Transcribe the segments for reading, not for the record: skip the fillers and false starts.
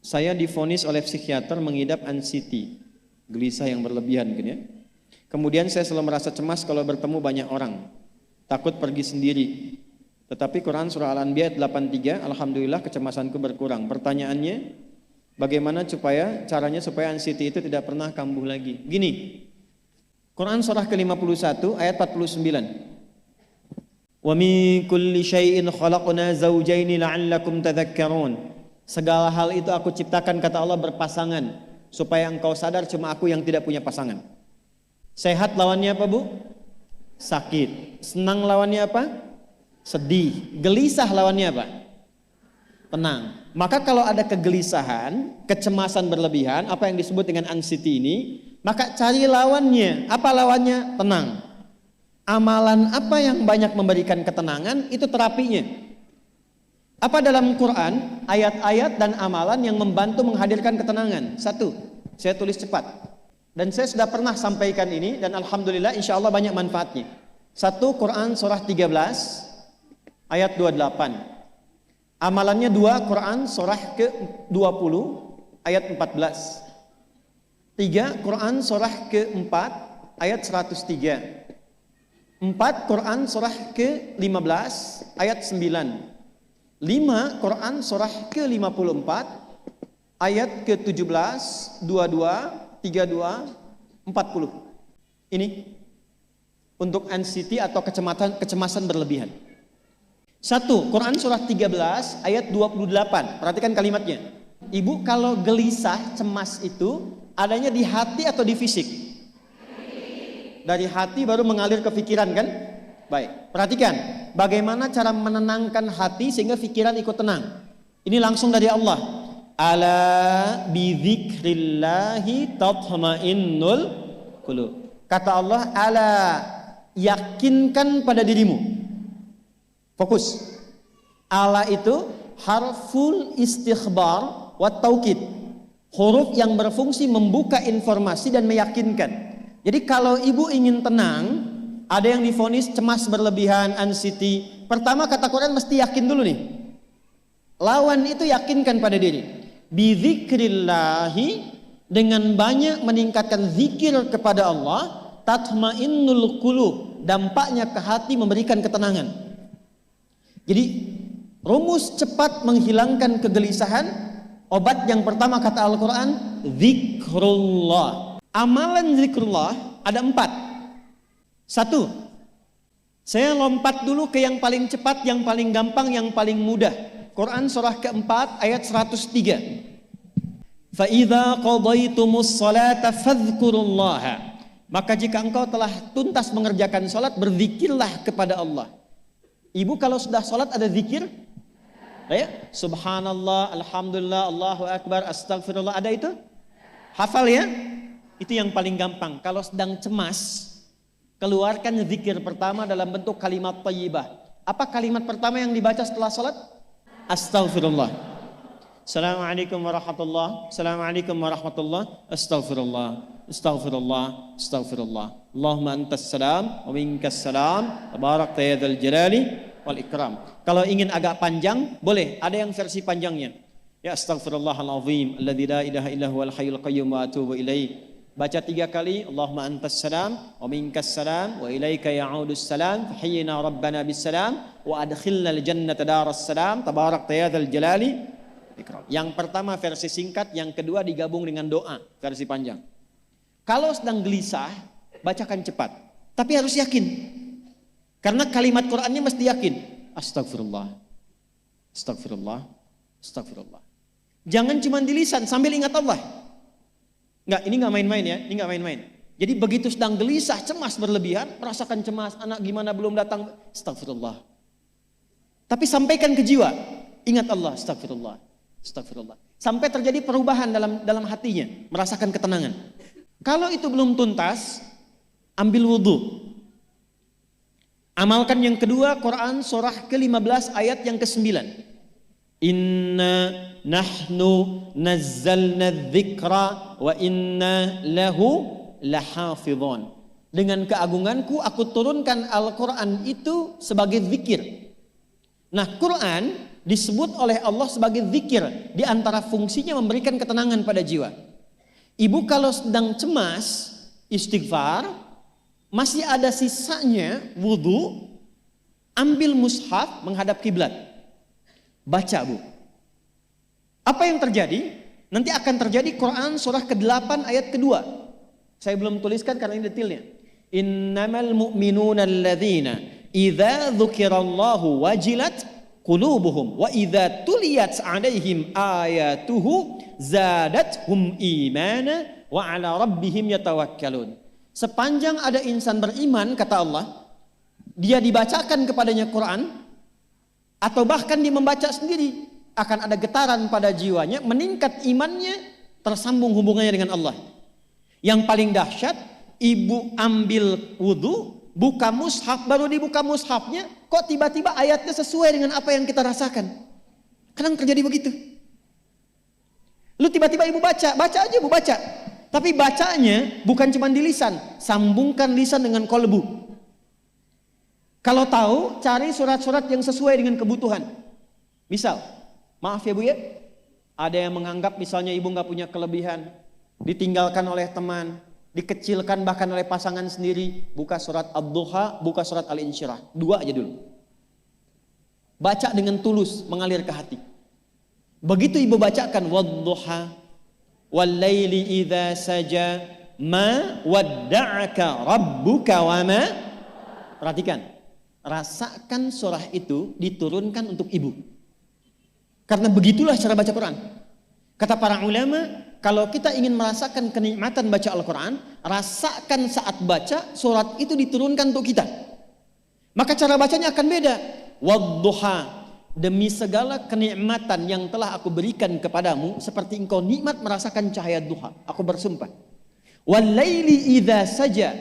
Saya divonis oleh psikiater mengidap anxiety, gelisah yang berlebihan gitu ya. Kemudian saya selalu merasa cemas kalau bertemu banyak orang, takut pergi sendiri. Tetapi Quran surah Al-Anbiya ayat 83, alhamdulillah kecemasanku berkurang. Pertanyaannya, bagaimana caranya supaya anxiety itu tidak pernah kambuh lagi? Gini, Quran surah ke-51 ayat 49. Wa min kulli syai'in khalaqna zawjaini la'allakum tadhakkarun. Segala hal itu aku ciptakan, kata Allah, berpasangan, supaya engkau sadar cuma aku yang tidak punya pasangan. Sehat lawannya apa, Bu? Sakit. Senang lawannya apa? Sedih. Gelisah lawannya apa? Tenang. Maka kalau ada kegelisahan, kecemasan berlebihan, apa yang disebut dengan anxiety ini, maka cari lawannya. Apa lawannya? Tenang. Amalan apa yang banyak memberikan ketenangan, itu terapinya. Apa dalam Quran, ayat-ayat dan amalan yang membantu menghadirkan ketenangan? Satu, saya tulis cepat. Dan saya sudah pernah sampaikan ini, dan alhamdulillah insya Allah banyak manfaatnya. Satu, Quran surah 13 ayat 28. Amalannya dua, Quran surah ke-20 ayat 14. Tiga, Quran surah ke-4 ayat 103. 4, Quran surah ke-15 ayat 9. 5, Quran surah ke-54 ayat ke-17, 22, 32, 40. Ini untuk anxiety atau kecemasan berlebihan. Satu, Quran surah 13 ayat 28. Perhatikan kalimatnya. Ibu, kalau gelisah, cemas itu adanya di hati atau di fisik? Dari hati baru mengalir ke pikiran, kan? Baik, perhatikan bagaimana cara menenangkan hati sehingga pikiran ikut tenang. Ini langsung dari Allah. Ala bidzikrillahi tatma'innul qulub. Kata Allah, ala, yakinkan pada dirimu. Fokus. Ala itu harful istikhbar wa taukid. Huruf yang berfungsi membuka informasi dan meyakinkan. Jadi kalau ibu ingin tenang, ada yang divonis cemas berlebihan, anxiety. Pertama kata Quran mesti yakin dulu nih. Lawan itu yakinkan pada diri. Bidzikrillahi, dengan banyak meningkatkan zikir kepada Allah, tatmainnul qulub, dampaknya ke hati memberikan ketenangan. Jadi rumus cepat menghilangkan kegelisahan, obat yang pertama kata Al-Quran, zikrullah. Amalan zikrullah ada 4. 1, saya lompat dulu ke yang paling cepat, yang paling gampang, yang paling mudah. Quran surah ke-4 ayat 103. Fa idza qadaytumus salata fadhkurullaha. Maka jika engkau telah tuntas mengerjakan salat, berzikirlah kepada Allah. Ibu kalau sudah salat ada zikir? Ya, subhanallah, alhamdulillah, Allahu akbar, astagfirullah, ada itu? Hafal ya? Itu yang paling gampang. Kalau sedang cemas, keluarkan zikir pertama dalam bentuk kalimat thayyibah. Apa kalimat pertama yang dibaca setelah salat? Astagfirullah. Assalamualaikum warahmatullah. Assalamualaikum warahmatullah. Astaghfirullah. Astaghfirullah. Astaghfirullah. Allahumma antas salam wa minkas salam. Tabarakta ya dzal jalali wal ikram. Kalau ingin agak panjang, boleh. Ada yang versi panjangnya. Ya astaghfirullahalazim alladzi la ilaha illa huwal hayyul qayyum wa atubu ilaih. Baca 3 kali. Allahumma antas salam wa minkas salam wa ilaika ya'udus salam. Fahayyina rabbana bis salam wa adkhilna al jannata daras salam. Tabarakta ya dzal jalali. Yang pertama versi singkat, yang kedua digabung dengan doa versi panjang. Kalau sedang gelisah, bacakan cepat, tapi harus yakin, karena kalimat Qurannya mesti yakin. Astagfirullah, astagfirullah, astagfirullah. Jangan cuma di lisan sambil ingat Allah. Enggak, ini enggak main-main ya, ini enggak main-main. Jadi begitu sedang gelisah, cemas berlebihan, merasakan cemas, anak gimana belum datang, astagfirullah. Tapi sampaikan ke jiwa, ingat Allah, astagfirullah. Astagfirullah. Sampai terjadi perubahan dalam hatinya, merasakan ketenangan. Kalau itu belum tuntas, ambil wudhu. Amalkan yang kedua, Quran surah ke-15 ayat yang ke-9. Inna nahnu nazzalna dzikra wa inna lahu lahafidhun. Dengan keagunganku aku turunkan Al-Quran itu sebagai zikir. Nah, Quran disebut oleh Allah sebagai zikir. Di antara fungsinya memberikan ketenangan pada jiwa. Ibu kalau sedang cemas, istighfar, masih ada sisanya wudu, ambil mushaf menghadap kiblat. Baca, Bu. Apa yang terjadi? Nanti akan terjadi Quran surah ke-8 ayat kedua. Saya belum tuliskan karena ini detailnya. Innamal mu'minuna alladzina idza dzukirallahu wajilat qulubuhum wa idza tuliyat 'alaihim ayatuhu zadatuhum imana wa 'ala rabbihim yatawakkalun. Sepanjang ada insan beriman, kata Allah, dia dibacakan kepadanya Quran atau bahkan dia membaca sendiri, akan ada getaran pada jiwanya, meningkat imannya, tersambung hubungannya dengan Allah. Yang paling dahsyat, ibu ambil wudu, buka mushaf, baru dibuka mushafnya, kok tiba-tiba ayatnya sesuai dengan apa yang kita rasakan. Kadang terjadi begitu. Lu tiba-tiba ibu baca aja Bu, baca. Tapi bacanya bukan cuma di lisan, sambungkan lisan dengan kolbu. Kalau tahu, cari surat-surat yang sesuai dengan kebutuhan. Misal, maaf ya Bu ya, ada yang menganggap misalnya ibu nggak punya kelebihan, ditinggalkan oleh teman, dikecilkan bahkan oleh pasangan sendiri. Buka surat Ad-Duha, buka surat Al-Insyirah. 2 aja dulu. Baca dengan tulus, mengalir ke hati. Begitu ibu bacakan Wad-Duha, Wal-Laili idza saja, Ma wadda'aka rabbuka wa ma. Perhatikan, rasakan surah itu diturunkan untuk ibu. Karena begitulah cara baca Quran. Kata para ulama, kalau kita ingin merasakan kenikmatan baca Al-Quran, rasakan saat baca surat itu diturunkan untuk kita. Maka cara bacanya akan beda. Wadduha, demi segala kenikmatan yang telah aku berikan kepadamu, seperti engkau nikmat merasakan cahaya duha, aku bersumpah. Wal-laili idza saja,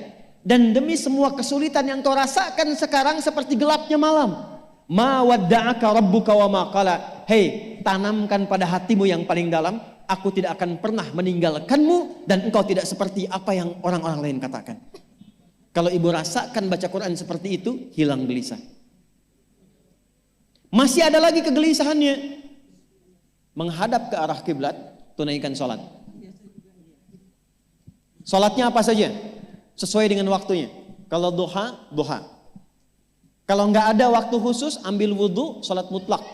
dan demi semua kesulitan yang kau rasakan sekarang seperti gelapnya malam. Ma wadda'aka rabbuka wa ma qala. Hei, tanamkan pada hatimu yang paling dalam, aku tidak akan pernah meninggalkanmu dan engkau tidak seperti apa yang orang-orang lain katakan. Kalau ibu rasakan baca Quran seperti itu, hilang gelisah. Masih ada lagi kegelisahannya, menghadap ke arah kiblat, tunaikan sholat. Sholatnya apa saja? Sesuai dengan waktunya. Kalau duha, duha. Kalau nggak ada waktu khusus, ambil wudhu, sholat mutlak,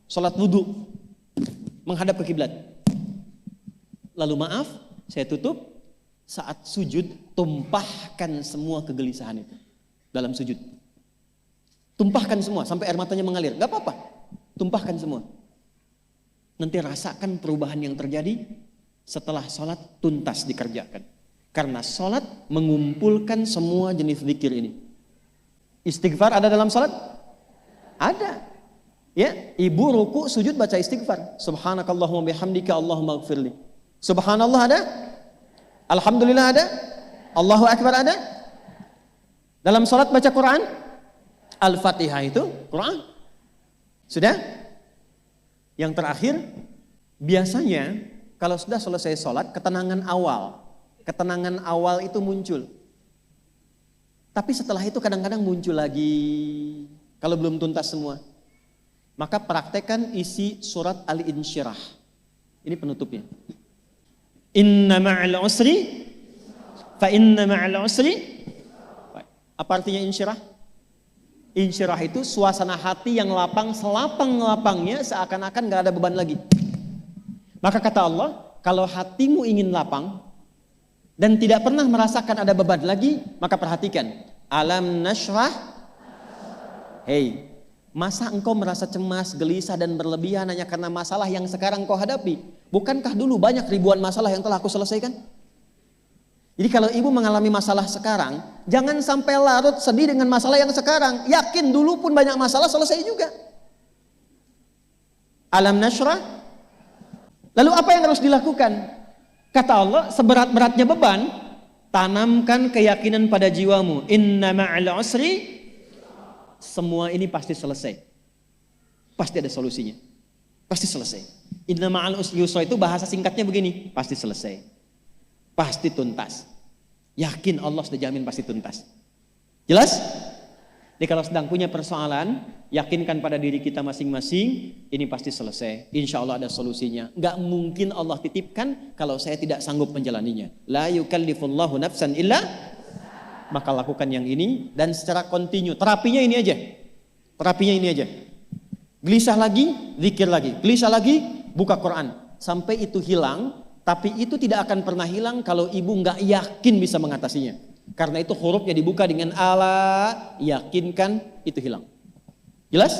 sholat wudhu, menghadap ke kiblat. Lalu maaf, saya tutup, saat sujud, tumpahkan semua kegelisahan itu dalam sujud. Tumpahkan semua, sampai air matanya mengalir, nggak apa-apa, tumpahkan semua. Nanti rasakan perubahan yang terjadi setelah sholat tuntas dikerjakan. Karena sholat mengumpulkan semua jenis zikir ini. Istighfar ada dalam salat? Ada. Ya, ibu ruku sujud baca istighfar. Subhanakallahumma bihamdika Allahumma ighfirli. Subhanallah ada? Alhamdulillah ada? Allahu akbar ada? Dalam salat baca Quran? Al-Fatihah itu Quran. Sudah? Yang terakhir, biasanya kalau sudah selesai salat, ketenangan awal itu muncul. Tapi setelah itu kadang-kadang muncul lagi, kalau belum tuntas semua. Maka praktekkan isi surat Al-Insyirah. Ini penutupnya. Inna ma'al usri, fa inna ma'al usri. Apa artinya insyirah? Insyirah itu suasana hati yang lapang, selapang-lapangnya seakan-akan gak ada beban lagi. Maka kata Allah, kalau hatimu ingin lapang, dan tidak pernah merasakan ada beban lagi, maka perhatikan. Alam nashrah. Hei, masa engkau merasa cemas, gelisah dan berlebihan hanya karena masalah yang sekarang kau hadapi? Bukankah dulu banyak ribuan masalah yang telah aku selesaikan? Jadi kalau ibu mengalami masalah sekarang, jangan sampai larut sedih dengan masalah yang sekarang. Yakin dulu pun banyak masalah selesai juga. Alam nashrah. Lalu apa yang harus dilakukan? Kata Allah, seberat-beratnya beban, tanamkan keyakinan pada jiwamu. Inna ma'al usri, semua ini pasti selesai. Pasti ada solusinya. Pasti selesai. Inna ma'al usri yusra itu bahasa singkatnya begini, pasti selesai. Pasti tuntas. Yakin Allah sudah jamin pasti tuntas. Jelas? Jadi kalau sedang punya persoalan, yakinkan pada diri kita masing-masing, ini pasti selesai. Insya Allah ada solusinya. Nggak mungkin Allah titipkan kalau saya tidak sanggup menjalaninya. La yukallifullahu nafsan illa, maka lakukan yang ini dan secara kontinu. Terapinya ini aja. Terapinya ini aja. Gelisah lagi, zikir lagi. Gelisah lagi, buka Quran. Sampai itu hilang, tapi itu tidak akan pernah hilang kalau ibu nggak yakin bisa mengatasinya. Karena itu hurufnya dibuka dengan ala, yakinkan, itu hilang. Jelas?